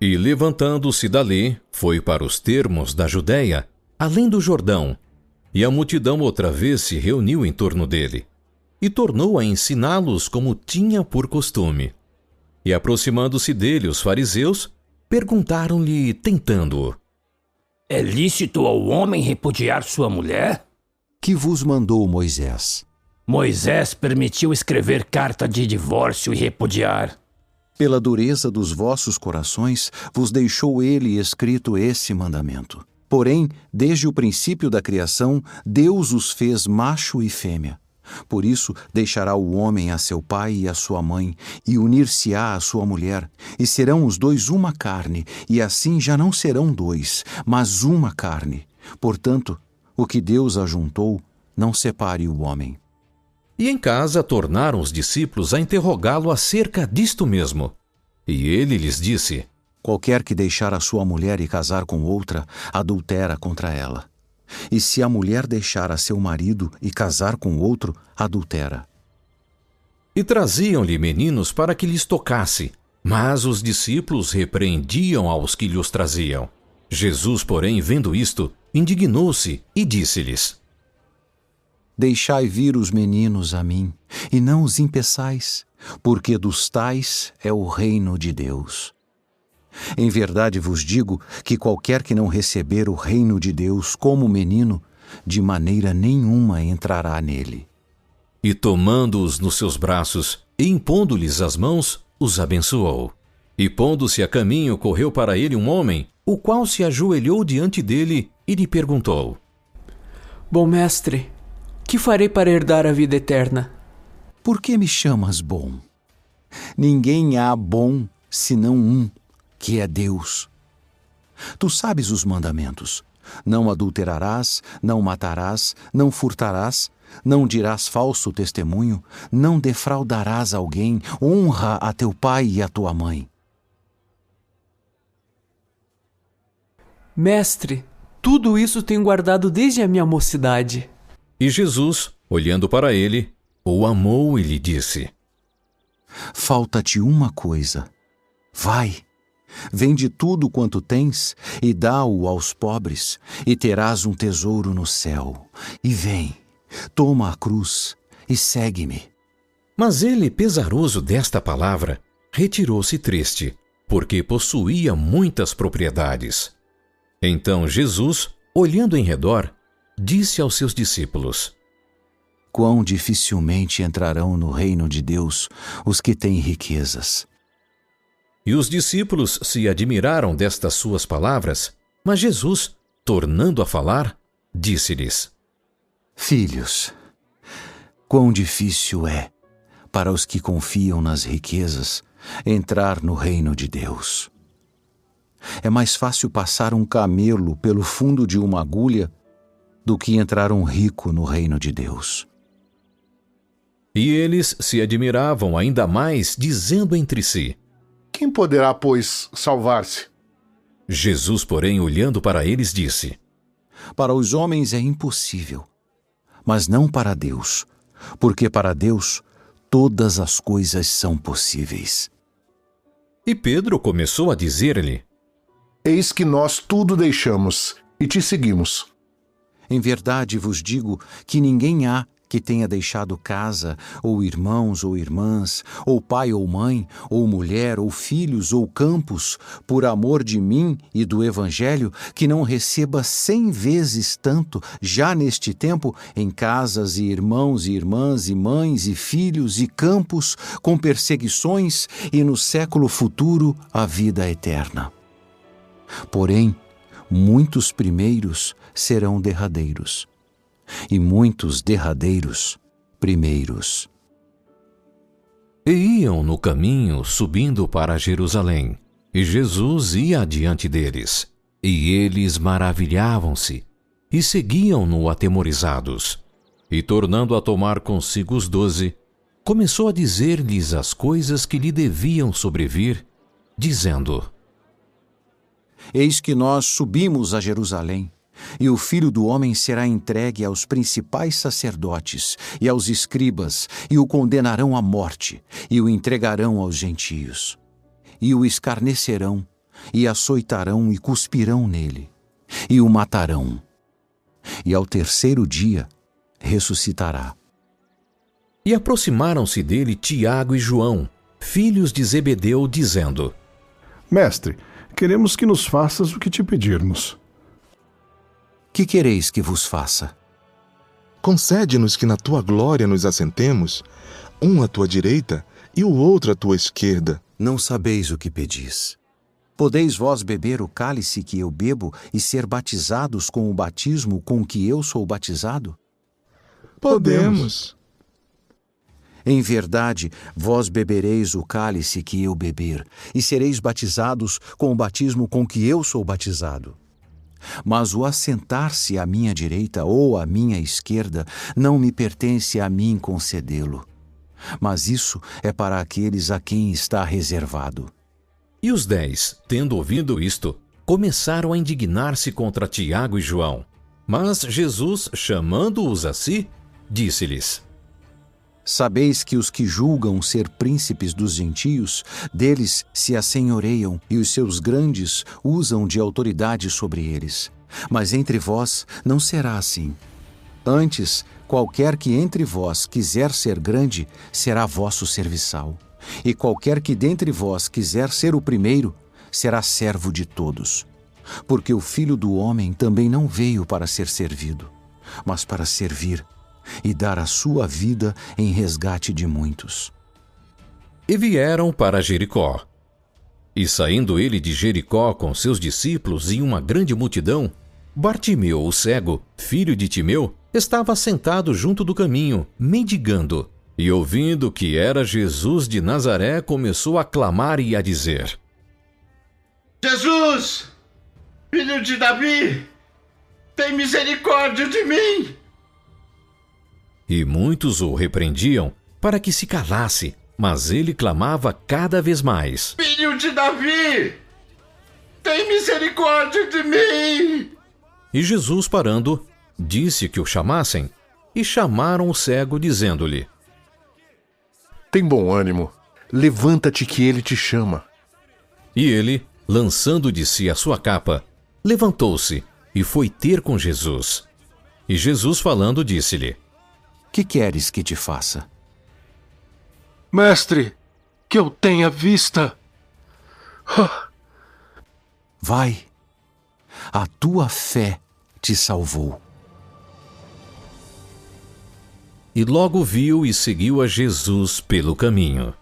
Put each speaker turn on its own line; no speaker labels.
E levantando-se dali, foi para os termos da Judéia, além do Jordão, e a multidão outra vez se reuniu em torno dele, e tornou a ensiná-los como tinha por costume. E aproximando-se dele os fariseus, perguntaram-lhe, tentando-o:
É lícito ao homem repudiar sua mulher?
Que vos mandou Moisés?
Moisés permitiu escrever carta de divórcio e repudiar.
Pela dureza dos vossos corações, vos deixou ele escrito esse mandamento. Porém, desde o princípio da criação, Deus os fez macho e fêmea. Por isso, deixará o homem a seu pai e a sua mãe, e unir-se-á à sua mulher, e serão os dois uma carne, e assim já não serão dois, mas uma carne. Portanto, o que Deus ajuntou, não separe o homem.
E em casa tornaram os discípulos a interrogá-lo acerca disto mesmo. E ele lhes disse:
Qualquer que deixar a sua mulher e casar com outra, adultera contra ela. E se a mulher deixar a seu marido e casar com outro, adultera.
E traziam-lhe meninos para que lhes tocasse, mas os discípulos repreendiam aos que lhes traziam. Jesus, porém, vendo isto, indignou-se e disse-lhes:
Deixai vir os meninos a mim, e não os impeçais, porque dos tais é o reino de Deus. Em verdade vos digo que qualquer que não receber o reino de Deus como menino, de maneira nenhuma entrará nele.
E tomando-os nos seus braços e impondo-lhes as mãos, os abençoou. E pondo-se a caminho, correu para ele um homem, o qual se ajoelhou diante dele e lhe perguntou:
Bom mestre, que farei para herdar a vida eterna?
Por que me chamas bom? Ninguém há bom senão um, que é Deus. Tu sabes os mandamentos: não adulterarás, não matarás, não furtarás, não dirás falso testemunho, não defraudarás alguém, honra a teu pai e a tua mãe.
Mestre, tudo isso tenho guardado desde a minha mocidade.
E Jesus, olhando para ele, o amou e lhe disse:
Falta-te uma coisa. Vai, vende tudo quanto tens e dá-o aos pobres, e terás um tesouro no céu. E vem, toma a cruz e segue-me.
Mas ele, pesaroso desta palavra, retirou-se triste, porque possuía muitas propriedades. Então Jesus, olhando em redor, disse aos seus discípulos:
Quão dificilmente entrarão no reino de Deus os que têm riquezas.
E os discípulos se admiraram destas suas palavras, mas Jesus, tornando a falar, disse-lhes:
Filhos, quão difícil é para os que confiam nas riquezas entrar no reino de Deus. É mais fácil passar um camelo pelo fundo de uma agulha do que entrar um rico no reino de Deus.
E eles se admiravam ainda mais, dizendo entre si:
Quem poderá, pois, salvar-se?
Jesus, porém, olhando para eles, disse:
Para os homens é impossível, mas não para Deus, porque para Deus todas as coisas são possíveis.
E Pedro começou a dizer-lhe:
Eis que nós tudo deixamos e te seguimos.
Em verdade vos digo que ninguém há que tenha deixado casa, ou irmãos ou irmãs, ou pai ou mãe, ou mulher, ou filhos, ou campos, por amor de mim e do Evangelho, que não receba 100 vezes tanto, já neste tempo, em casas e irmãos e irmãs, e mães e filhos e campos, com perseguições, e no século futuro a vida eterna. Porém, muitos primeiros serão derradeiros, e muitos derradeiros primeiros.
E iam no caminho subindo para Jerusalém, e Jesus ia adiante deles, e eles maravilhavam-se, e seguiam-no atemorizados. E tornando a tomar consigo os 12, começou a dizer-lhes as coisas que lhe deviam sobrevir, dizendo:
Eis que nós subimos a Jerusalém, e o Filho do Homem será entregue aos principais sacerdotes e aos escribas, e o condenarão à morte, e o entregarão aos gentios. E o escarnecerão, e açoitarão e cuspirão nele, e o matarão. E ao terceiro dia ressuscitará.
E aproximaram-se dele Tiago e João, filhos de Zebedeu, dizendo:
Mestre, queremos que nos faças o que te pedirmos.
Que quereis que vos faça?
Concede-nos que na tua glória nos assentemos, um à tua direita e o outro à tua esquerda.
Não sabeis o que pedis. Podeis vós beber o cálice que eu bebo e ser batizados com o batismo com que eu sou batizado?
Podemos.
Em verdade, vós bebereis o cálice que eu beber, e sereis batizados com o batismo com que eu sou batizado. Mas o assentar-se à minha direita ou à minha esquerda não me pertence a mim concedê-lo. Mas isso é para aqueles a quem está reservado.
E os 10, tendo ouvido isto, começaram a indignar-se contra Tiago e João. Mas Jesus, chamando-os a si, disse-lhes:
Sabeis que os que julgam ser príncipes dos gentios, deles se assenhoreiam, e os seus grandes usam de autoridade sobre eles. Mas entre vós não será assim. Antes, qualquer que entre vós quiser ser grande, será vosso serviçal. E qualquer que dentre vós quiser ser o primeiro, será servo de todos. Porque o Filho do Homem também não veio para ser servido, mas para servir e dar a sua vida em resgate de muitos.
E vieram para Jericó. E saindo ele de Jericó com seus discípulos e uma grande multidão, Bartimeu, o cego, filho de Timeu, estava sentado junto do caminho, mendigando. E ouvindo que era Jesus de Nazaré, começou a clamar e a dizer:
Jesus, filho de Davi, tem misericórdia de mim.
E muitos o repreendiam para que se calasse, mas ele clamava cada vez mais:
Filho de Davi, tem misericórdia de mim.
E Jesus, parando, disse que o chamassem, e chamaram o cego, dizendo-lhe:
Tem bom ânimo. Levanta-te que ele te chama.
E ele, lançando de si a sua capa, levantou-se e foi ter com Jesus. E Jesus, falando, disse-lhe:
Que queres que te faça?
Mestre, que eu tenha vista.
Vai, a tua fé te salvou.
E logo viu e seguiu a Jesus pelo caminho.